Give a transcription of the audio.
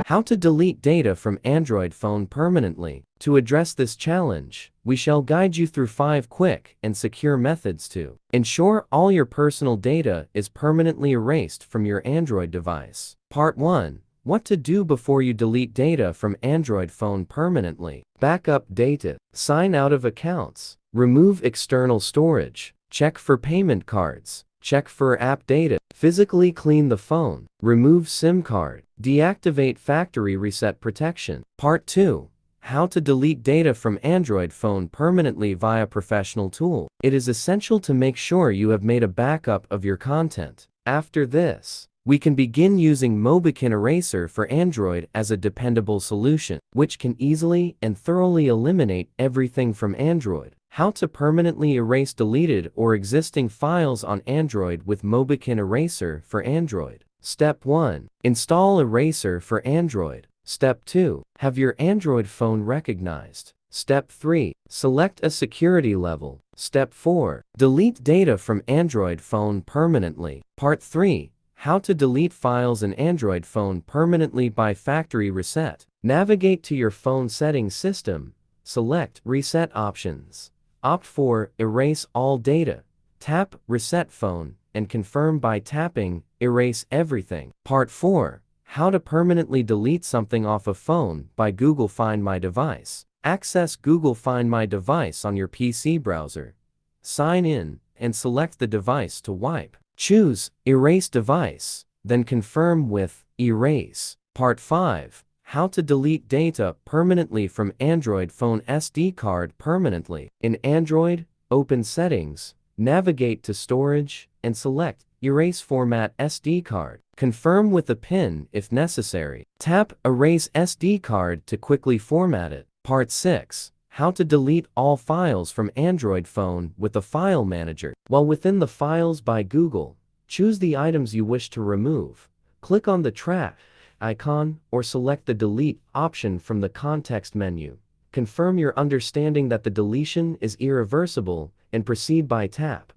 How to delete data from Android phone permanently. To address this challenge, we shall guide you through 5 quick and secure methods to ensure all your personal data is permanently erased from your Android device. Part 1. What to do before you delete data from Android phone permanently. Backup data. Sign out of accounts. Remove external storage. Check for payment cards. Check for app data. Physically clean the phone. Remove SIM card. Deactivate factory reset protection. Part 2. How to delete data from Android phone permanently via professional tool. It is essential to make sure you have made a backup of your content. After this, we can begin using Mobikin Eraser for Android as a dependable solution, which can easily and thoroughly eliminate everything from Android. How to permanently erase deleted or existing files on Android with Mobikin Eraser for Android. Step 1. Install Eraser for Android. Step 2. Have your Android phone recognized. Step 3. Select a security level. Step 4. Delete data from Android phone permanently. Part 3. How to delete files in Android phone permanently by factory reset. Navigate to your phone settings system. Select Reset Options. Opt for Erase All Data. Tap Reset Phone and confirm by tapping Erase Everything. Part 4. How to permanently delete something off a phone by Google Find My Device. Access Google Find My Device on your PC browser. Sign in and select the device to wipe. Choose Erase Device, then confirm with Erase. Part 5. How to delete data permanently from Android phone SD card permanently. In Android, open Settings, navigate to Storage, and select Erase Format SD card. Confirm with a PIN if necessary. Tap Erase SD card to quickly format it. Part 6. How to delete all files from Android phone with a file manager. While within the Files by Google, choose the items you wish to remove. Click on the track icon or select the Delete option from the context menu. Confirm your understanding that the deletion is irreversible and proceed by tap